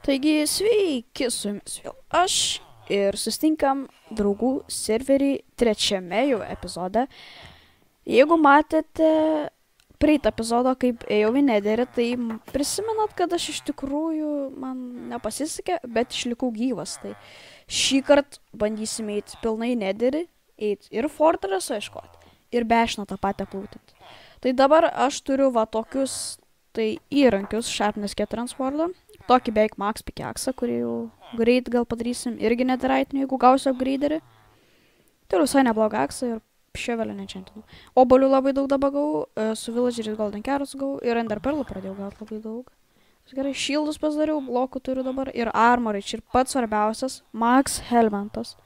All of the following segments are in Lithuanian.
Taigi, sveiki su jumis vėl aš ir sustinkam draugų serverį trečiame jau epizode. Jeigu matėte praeitą epizodą, kaip ėjau į nederį, tai prisimenat, kad aš iš tikrųjų man nepasisekė, bet išlikau gyvas. Tai šį kartą bandysime eiti pilnai į nederį, eiti ir fortressą ieškoti, ir bešną tą patį aplūtinti. Tai dabar aš turiu va tokius įrankius, Sharpness 4 transportą. Tokį beveik max pikeksą, kurį jau greit gal padarysim irgi netiraitiniu, jeigu gausiu upgraderį. Turiu visai neblogą aksą ir ševelę nečentinu. Obolių labai daug dabar gau, su Villageris Golden Carrots gau ir Ender Pearlų pradėjau gauti labai daug. Gerai, shieldus pasidariau, blokų turiu dabar ir armorai. Čia ir pats svarbiausias, max helmentas,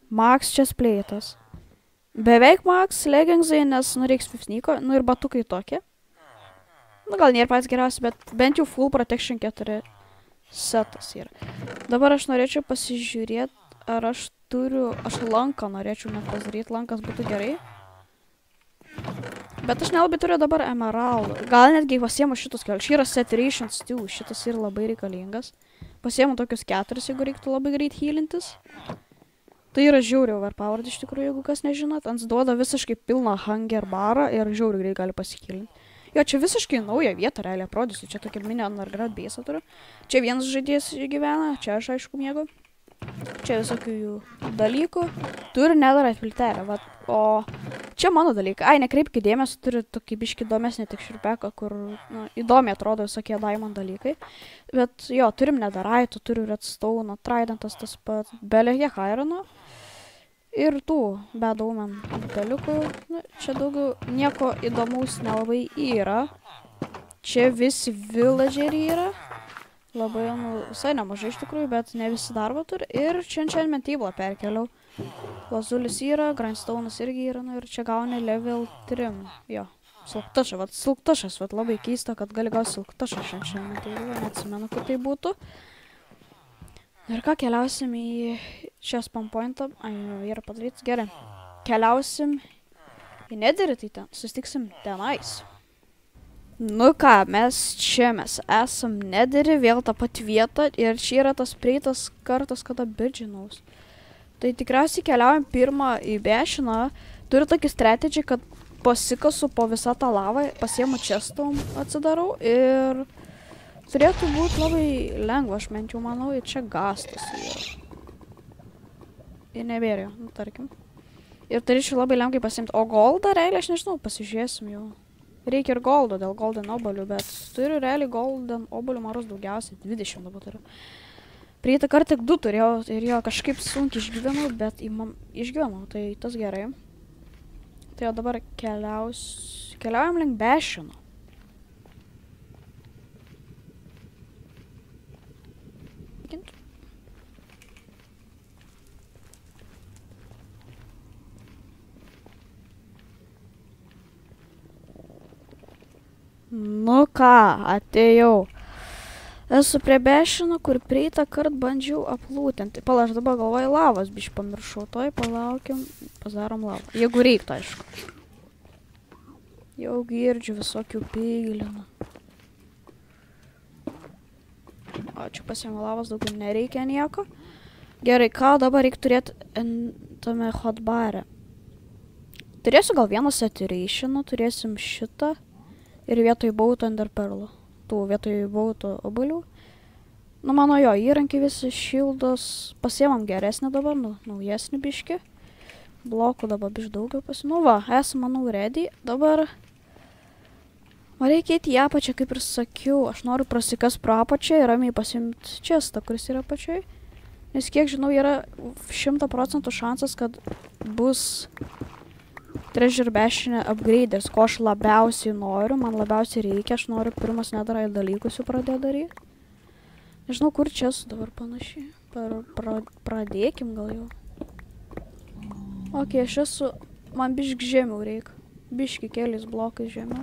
max chestplate'as. Beveik max leggingsai, nes reiks fifsnyko, ir batukai tokie. Gal nėra pats geriausias, bet bent jau full protection 4 setas yra. Dabar aš norėčiau pasižiūrėti, ar aš lanką norėčiau net pasidaryti, lankas būtų gerai. Bet aš nelabai turiu dabar emeraldų. Gal netgi pasiemu šitus kelius. Čia yra saturation stew, šitas yra labai reikalingas. Pasiemu tokius 4, jeigu reiktų labai greit healintis. Tai yra žiauriai overpowered iš tikrųjų, jeigu kas nežinot. Ants duoda visiškai pilną hunger barą ir žiauriai greit gali pasihealinti. Jo, čia visiškai nauja vieta realiai aprodysiu. Čia tokia mini underground base turiu. Čia vienas žaidėjas gyvena, čia aš aišku miegu. Čia visokių jų dalykų. Turi netherite filterę, vat. O čia mano dalykai. Ai, nekreipkite dėmesio, turiu tokį biškį įdomesnį tik širpeką, kur įdomiai atrodo visokie diamond dalykai. Bet jo, turim netherite, turiu redstone, tridentas tas pats, belehė irono. Ir tų bad omen dalykų. Čia daugiau nieko įdomaus nelabai yra. Čia visi villageriai yra. Labai, visai nemažai iš tikrųjų, bet ne visi darbo turi. Ir čia enchantment table perkeliau. Lazulis yra, grindstone'as irgi yra, ir čia gauni level 3. Jo, silktašas, labai keista, kad gali gauti silktašą iš enchantment table. Neatsimenu, kaip tai būtų. Ir ką, keliausim į šią spawn pointą. Ai, yra padarytas. Gerai. Keliausim į nederį, tai ten susitiksim tenais. Nu ką, mes esam nederį, vėl tą pat vietą. Ir čia yra tas prieitas kartas, kada birdžinaus. Tai tikriausiai keliaujam pirmą į bešiną. Turiu tokį strategy, kad pasikasu po visą tą lavą, pasiemu chestom, atsidarau ir turėtų būti labai lengva, aš bent jau manau, ir čia gastas yra. Ir nebėrė, tarkim. Ir turėčiau labai lengvai pasiimti. O goldą realiai, aš nežinau, pasižiūrėsim jau. Reikia ir goldo dėl golden obolių, bet turiu realiai golden obolių marus daugiausiai, 20 dabar turiu. Prieitą kartą tik 2 turėjau ir jo kažkaip sunkiai išgyvenau, bet išgyvenau, tai tas gerai. Tai jau dabar keliaujam link bešino. Nu ką, atėjau. Esu prie bešino, kur prieitą kartą bandžiau aplūtinti. Pala, aš dabar galvoju lavas, biškai pamiršau. Toj palaukiam, padarom lavą. Jeigu reiktų, aišku. Jau girdžiu visokių piglinų. O čia pasiėmė lavas, daugiau nereikia nieko. Gerai, ką dabar reikia turėti tame hotbare? Turėsiu gal vieną saturationą, turėsim šitą. Ir vietoj bautų Ender Pearlų. Tų vietoj bautų obolių. Nu, mano jo, įrankiai visi šildos. Pasiemam geresnį dabar, naujesnį biškį. Blokų dabar biškai daugiau pasimu. Va, esam, manau, ready. Dabar man reikia eiti į apačią, kaip ir sakiau. Aš noriu prasikas pro apačią ir ramiai pasiimti chestą, kuris yra apačioj. Nes kiek žinau, yra 100% šansas, kad bus treasure bešinė upgrade'as, ko aš labiausiai noriu, man labiausiai reikia, aš noriu pirmas netherite dalykus jau pradėti daryti. Nežinau, kur čia esu dabar panašiai. Pradėkim gal jau. Ok, aš esu, man biški žemiau reikia. Biški keliais blokais žemiau.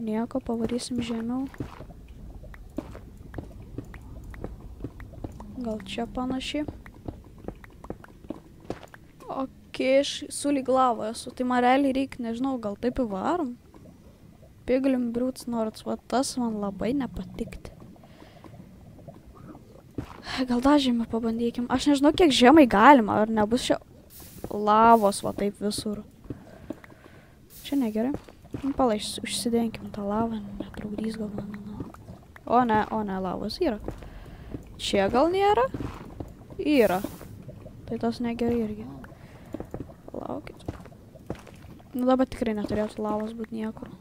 Nieko, pavarysim žemiau. Gal čia panašiai. Aš sulig lava esu, tai man realiai reikia, nežinau, gal taip įvarom. Piglin Brutes, nors va tas man labai nepatikti. Gal dar žemę pabandykim. Aš nežinau, kiek žemai galima, ar nebus čia lavos, va taip visur. Čia negerai. Pala, užsidenkim tą lavą, netrukdys gal. O ne, lavos yra. Čia gal nėra? Yra. Tai tas negerai irgi. Palaukit. Nu dabar tikrai neturėtų lavos būt niekur.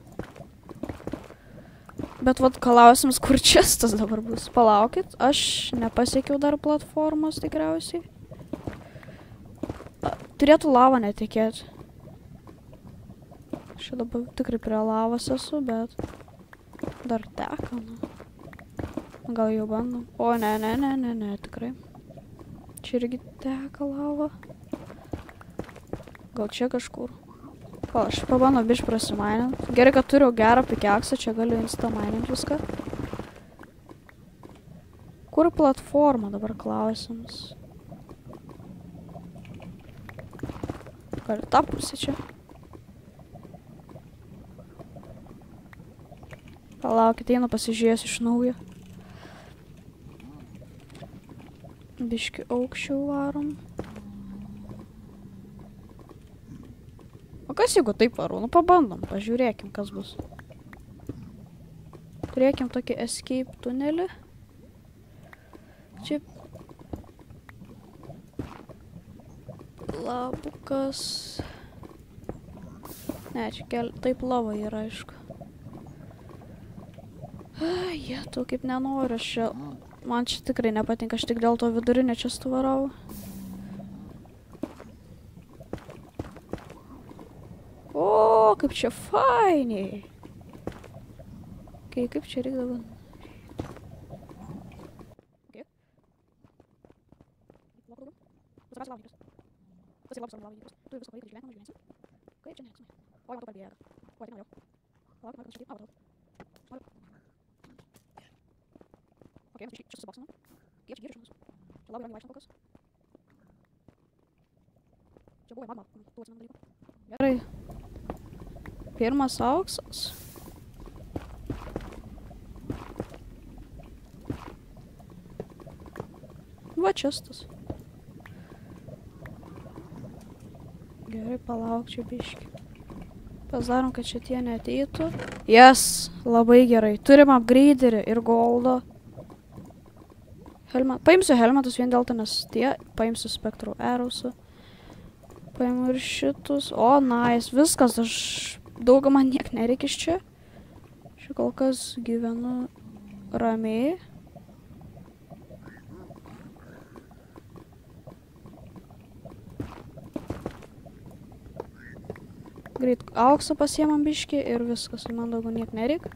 Bet vat klausimas, kur čestas dabar bus. Palaukit, aš nepasiekiau dar platformos tikriausiai. Turėtų lava netikėti. Aš dabar tikrai prie lavos esu, bet dar teka. Gal jau bandom. O ne, tikrai. Čia irgi teka lava. Gal čia kažkur. Pala, aš pabandau biškį prasimainint. Gerai, kad turiu gerą pikeksą, čia galiu instamainint viską. Kur platforma dabar klausimas? Gal tą pusę čia? Palaukit, einu pasižiūrėsiu iš naujo. Biškį aukščiau varom. O kas jeigu taip varu? Nu pabandom, pažiūrėkim, kas bus. Turėkim tokį escape tunelį. Čia labukas. Ne, čia taip lava yra, aišku. Tu kaip nenoriu, aš čia... Man čia tikrai nepatinka, aš tik dėl to vidurinio čia stuvarau. O, kaip čia fainiai. Kaip čia reikia dabar. Gerai. Pirmas auksas. Va čestas. Gerai, palauk čia biškį. Pasidarom, kad šitie neateitų. Yes, labai gerai. Turim upgraderį ir goldo. Paimsiu helmetus vien dėl to, nes tie. Paimsiu spektro arrowsų. Paimu ir šitus. O, nice. Viskas, aš daugą man niek nereikia iš čia. Čia kol kas gyvenu ramiai. Greit auksą pasiemam biškį ir viskas. Man daugiau niek nereikia.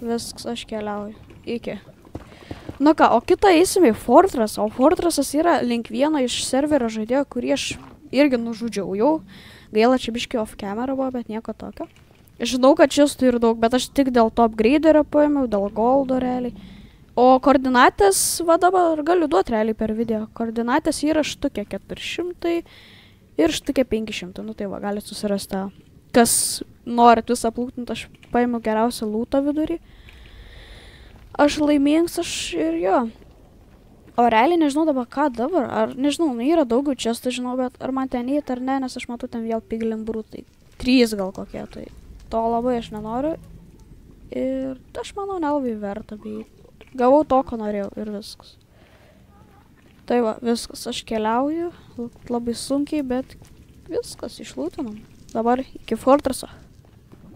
Viskas, aš keliauju. Iki. Nu ką, o kitą eisime į Fortress. O Fortressas yra link vieno iš serverio žaidėjo, kurį aš irgi nužudžiau jau. Gaila, čia biškį off camera buvo, bet nieko tokio. Žinau, kad čestų ir daug, bet aš tik dėl to upgraderio paėmiau, dėl goldo realiai. O koordinatės, va dabar galiu duoti realiai per video. Koordinatės yra štukė 400 ir štukė 500. Nu tai va, galite susirasti. Kas norit visą plūtinti, aš paėmiau geriausią lūtą vidurį. Aš laimingas, aš ir jo. O realiai nežinau dabar ką dabar, ar nežinau, nu yra daugiau čestų, žinau, bet ar man ten įt ar ne, nes aš matau ten vėl piglimbrutai. 3 gal kokie, tai to labai aš nenoriu. Ir aš manau nelabai verta, bet gavau to, ko norėjau ir viskas. Tai va, viskas, aš keliauju, labai sunkiai, bet viskas išlūtinam. Dabar iki Fortresso.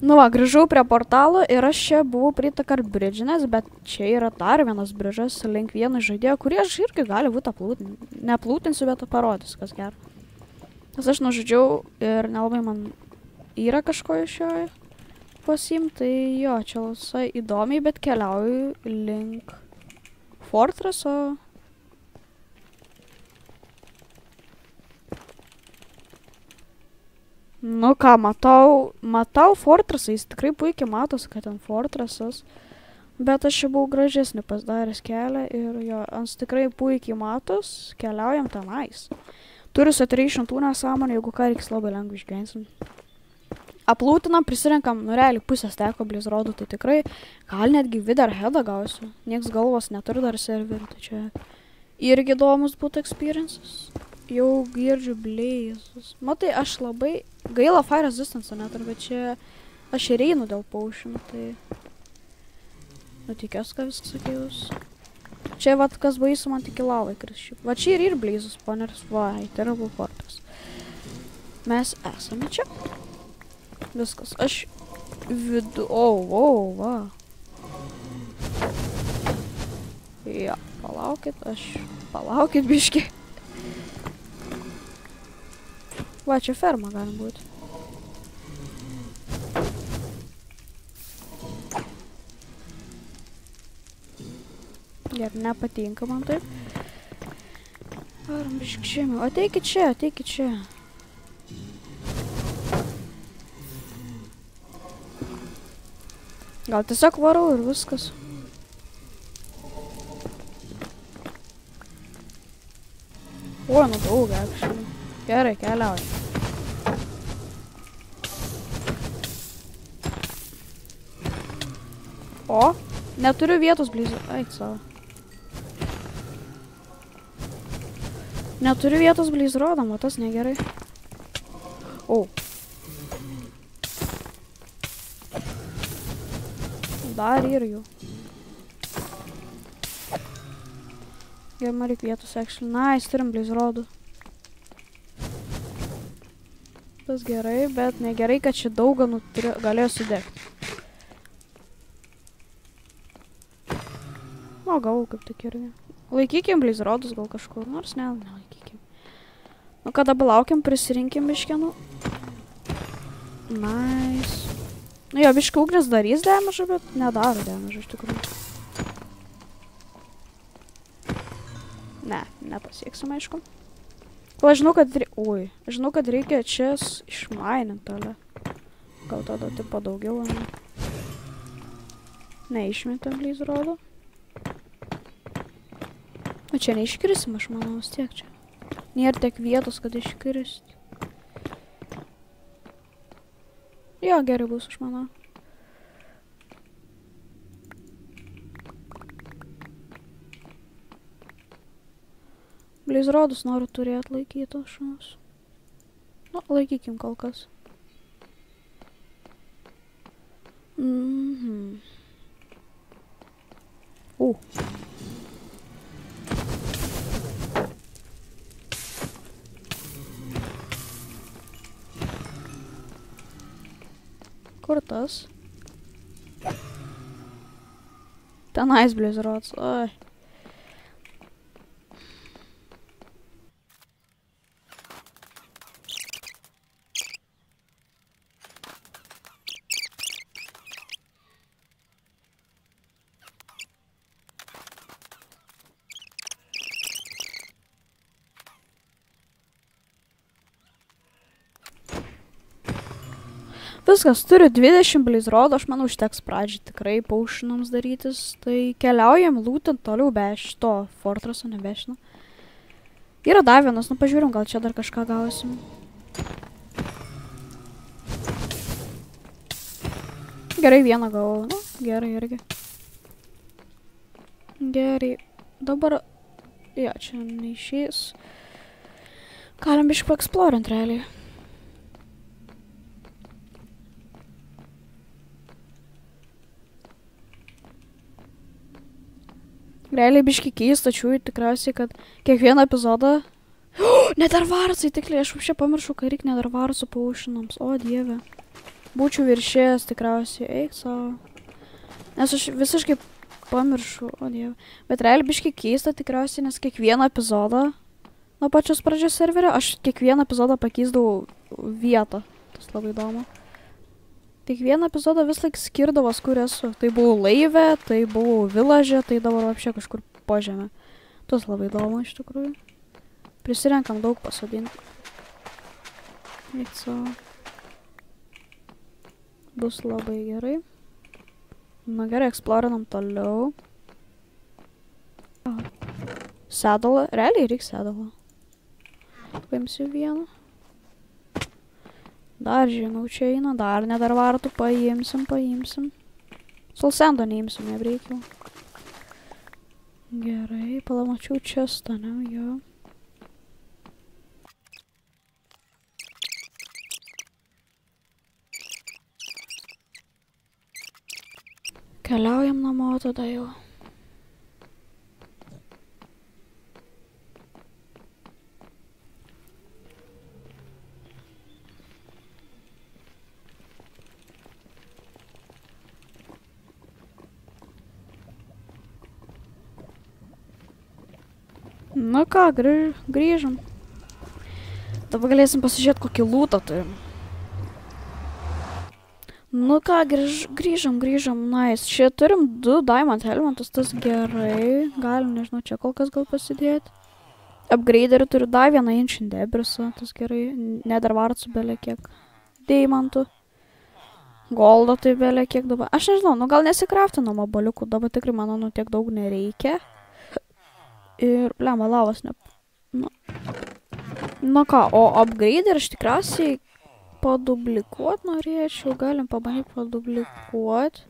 Nu va, grįžau prie portalo ir aš čia buvau pritakart bridžinės, bet čia yra dar vienas bridžas link vieno žaidėjo, kurį aš irgi gali būti aplūtinti. Neplūtinsiu, bet parodys, kas gero. Nes aš nužudžiau ir nelabai man yra kažko iš jo pasiimti, tai jo, čia visai įdomiai, bet keliauju link Fortresso. Nu ką, matau Fortressą, jis tikrai puikiai matosi, kad ten Fortressas, bet aš čia buvau gražesnį pasidaręs kelią ir jo, ant tikrai puikiai matos, keliaujam tenais. Turiu saturation tų nesąmonę, jeigu ką reiks labai lengvai išgyvensim. aplūtinam, prisirenkam, nu realiai pusės teko blizrodų, tai tikrai gal netgi Witherheadą gausiu. Nieks galvos neturi dar serverį, tai čia irgi įdomus būtų experiences. Jau girdžiu blėzus. Matai, aš labai gaila Fire Resistance neturiu, bet čia aš ir einu dėl potion, tai nutikės, ką viskas sakėjus. Čia vat kas baisu man tik į lavą įkris. Va čia ir blėzus spawners, va, Terrible Fortress. Mes esame čia. Viskas, aš vidu... va. Ja, palaukit biški. Va, čia ferma gali būti. Ir nepatinka man taip. Varom biški žemiau. Ateikit čia. Gal tiesiog varau ir viskas. O, nu daug, actually. Gerai, keliauju. O, neturiu vietos blizų. Ait savo. Neturiu vietos blizrodam, o tas negerai. O. Dar ir jų. Gerai, man reikia vietos, actually. Nice, turim blizrodų. Tas gerai, bet negerai, kad čia dauganų galėjo sudegti. O, gal kaip tik irgi. Laikykim blizrodus gal kažkur, nors nelaikykim. Nu, kada laukiam, prisirinkim biškenų. Nice. Nu, jo, biškai ugnis darys damage'ą, bet nedaro damage'ą iš tikrųjų. Ne, nepasieksim, aišku. O, žinau, kad reikia čia išmainint toliau. Gal tada tipo daugiau, ne? Neišmetam blizrodų. O čia neiškrisim, aš manau, vis tiek čia. Nėra tiek vietos, kad iškrist. Jo, gerai bus, aš manau. Blizrodus noriu turėti laikyti šuns. Nu, laikykim kol kas. Kur tas? Tenais blizrods, oi. Viskas, turiu 20 blizrodų, aš manau, užteks pradžiai tikrai potionams darytis. Tai keliaujam lūtint toliau be šito fortreso, nebešinu. Yra dar vienas, nu pažiūrim, gal čia dar kažką gausim. Gerai, vieną gavau, nu, gerai irgi. Gerai, dabar, jo, čia neišės. Galim biškai paeksplorint realiai. Realiai biškai keista, tačiau tikriausiai, kad kiekvieną epizodą... Nedarvarasai, tikliai, aš čia pamiršau, kad reikia nedarvarasų potionams. O, dieve. Būčiau viršėjęs tikriausiai, eik savo. Nes aš visiškai pamiršau, o dieve. Bet realiai biškai keista tikriausiai, nes kiekvieną epizodą, nuo pačios pradžios serverio, aš kiekvieną epizodą pakeisdavau vietą. Tas labai įdomu. Kiekvieną epizodą vis laik skirdavos, kur esu. Tai buvau laive, tai buvau villaže, tai dabar apšė kažkur po žemę. Tas labai įdomu iš tikrųjų. Prisirenkam daug pasodinti. Eik savo. Bus labai gerai. Na gerai, eksplorinam toliau. Sedalą. Realiai reikia sedalą. Paimsiu vieną. Dar žinau, čia eina, dar nedarvartų, paimsim. Solsendo neimsim, nebreikiau. Gerai, palamačiau čestą, ne, jo. Keliaujam namo tada jau. Nu ką, grįžom. Dabar galėsim pasižiūrėti, kokį lūtą turim. Nu ką, grįžom, nice. Čia turim 2 diamond helmetus, tas gerai. Galim, nežinau, čia kol kas gal pasidėti. Upgraderį turiu dar 1 ancient debrisą, tas gerai. Nedarvartsų belė kiek. Deimantų. Goldo tai belė kiek dabar. Aš nežinau, nu gal nesikraftinam oboliukų, dabar tikrai mano, nu tiek daug nereikia. Ir, blema, lavas ne... Nu ką, o upgraderį aš tikriausiai padublikuot norėčiau, galim pabandyti padublikuot.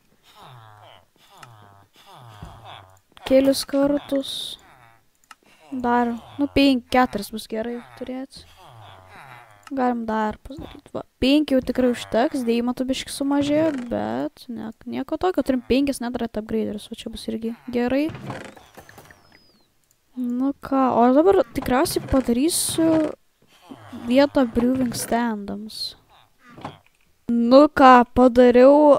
Kelis kartus. Dar, nu 5-4 bus gerai turėti. Galim dar pasidaryti. Va, 5 jau tikrai užteks, deimantų biški sumažėjo, bet nieko tokio, turim 5 nedarėt upgraderis, o čia bus irgi gerai. Nu ką, o dabar tikriausiai padarysiu vietą brewing standams. Nu ką, padariau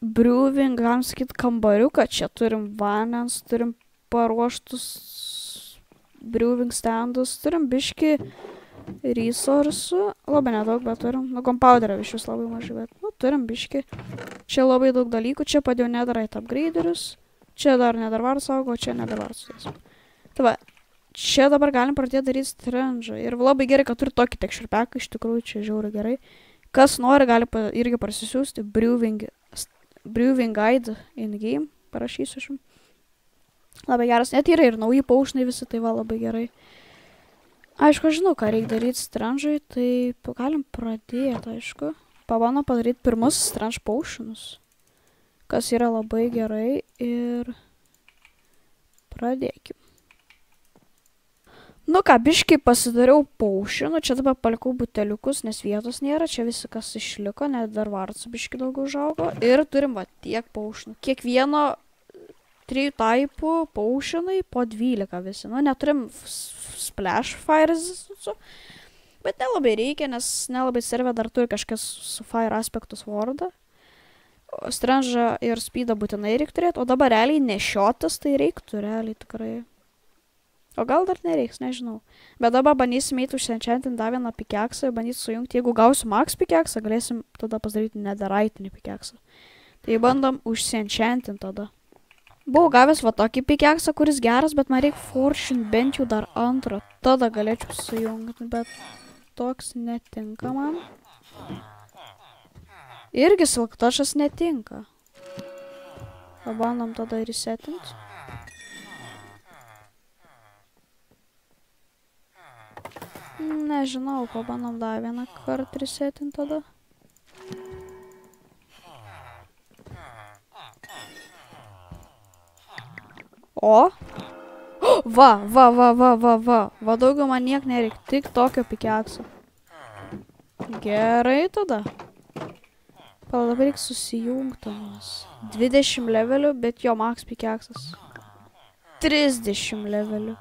brewing, galim sakyti, kambariuką. Čia turim vandens, turim paruoštus brewing standus, turim biški resursų. Labai nedaug, bet turim. Nu, kompauderio iš vis labai mažai, bet nu, turim biški. Čia labai daug dalykų, čia padėjau nedarait upgraderius. Čia dar nedarvar saugo, čia nedarvar sudėsim. Tai va, čia dabar galim pradėti daryti strange. Ir labai gerai, kad turi tokį texture pack, iš tikrųjų čia žiauriai gerai. Kas nori, gali irgi parsisiųsti brewing guide in game, parašysiu aš jums. Labai geras, net yra ir nauji paušnai visi, tai va labai gerai. Aišku, aš žinau, ką reikia daryti strange'ui, tai galim pradėti, aišku. Pabandom padaryti pirmus strange paušnus, kas yra labai gerai ir pradėkim. Nu ką, biškai pasidariau paušinų, čia dabar palikau buteliukus, nes vietos nėra, čia visi kas išliko, net dar vartsų biškai daugiau užaugo. Ir turim va tiek paušinų. Kiekvieno 3 taipų paušinai po 12 visi. Nu, neturim splash fires, bet nelabai reikia, nes nelabai servė dar turi kažkas su fire aspektus wardą. Strange'ą ir speedą būtinai reikia turėti, o dabar realiai nešiotas, tai reiktų realiai tikrai. O gal dar nereiks, nežinau. Bet dabar bandysim eiti užsienčiantinti dar 1 pikeksą ir bandyti sujungti. Jeigu gausiu max pikeksą, galėsim tada pasidaryti netherite pikeksą. Tai bandom užsienčiantinti tada. Buvau gavęs va tokį pikeksą, kuris geras, bet man reikia fortune bent jau dar 2. Tada galėčiau sujungti, bet toks netinka man. Irgi silk touch'as netinka. Pabandom tada resetinti. Nežinau, pabandom dar 1 kartą resetinti tada. O? Va, daugiau man niek nereikia, tik tokio pikekso. Gerai tada. Pala, dabar reikia susijungtamas. 20 levelių, bet jo max pikeksas. 30 levelių.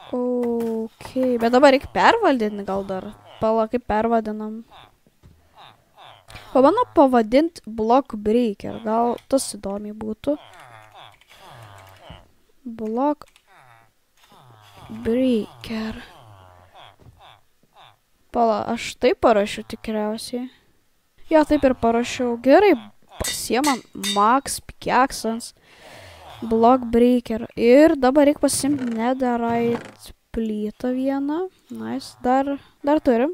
Ok, bet dabar reikia pervaldinti gal dar. Pala, kaip pervadinam. Pabandom pavadinti block breaker. Gal tas įdomiai būtų. Block breaker. Pala, aš taip parašiau tikriausiai. Jo, taip ir parašiau. Gerai, pasiemam max pikeksans. Block breaker. Ir dabar reikia pasimti netherite plytą 1. Nice. Dar turim.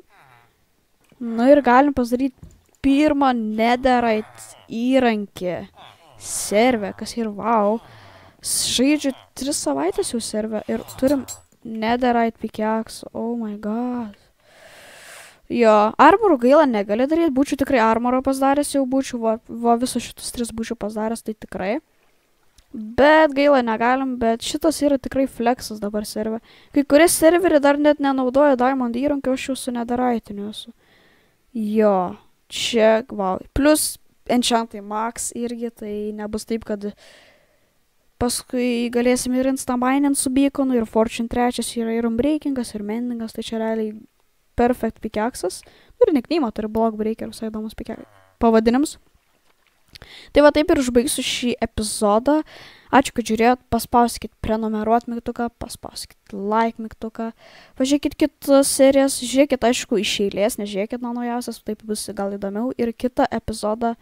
Nu ir galim pasidaryti pirmą netherite įrankį. Servę, kas ir wow. Žaidžiu 3 savaitės jau servę ir turim netherite pikeksą. Oh my god. Jo, armorų gaila negali daryti, būčiau tikrai armorą pasidaręs, jau būčiau, va visus šitus 3 būčiau pasidaręs, tai tikrai. Bet gaila negalim, bet šitas yra tikrai flexas dabar server. Kai kurie serveriai dar net nenaudoja diamond įrankio, aš jau su netherite'iniu esu. Jo, čia, wow. Plus enchantai max irgi, tai nebus taip, kad paskui galėsim ir instaminint su beaconu, ir fortune 3 yra ir unbreakingas, ir mendingas, tai čia realiai perfect pickaxes. Ir nickname turi block breaker, visai įdomus pavadinimus. Tai va taip ir užbaigsiu šį epizodą. Ačiū, kad žiūrėjot, paspauskit prenumeruot mygtuką, paspauskit like mygtuką. Pažiūrėkit kitas serijas, žiūrėkit aišku iš eilės, nežiūrėkit nuo naujausias, taip bus gal įdomiau. Ir kitą epizodą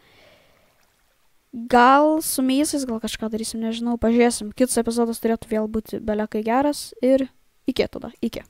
gal su mėsais, gal kažką darysim, nežinau, pažiūrėsim. Kitas epizodas turėtų vėl būti belekai geras ir iki tada, iki.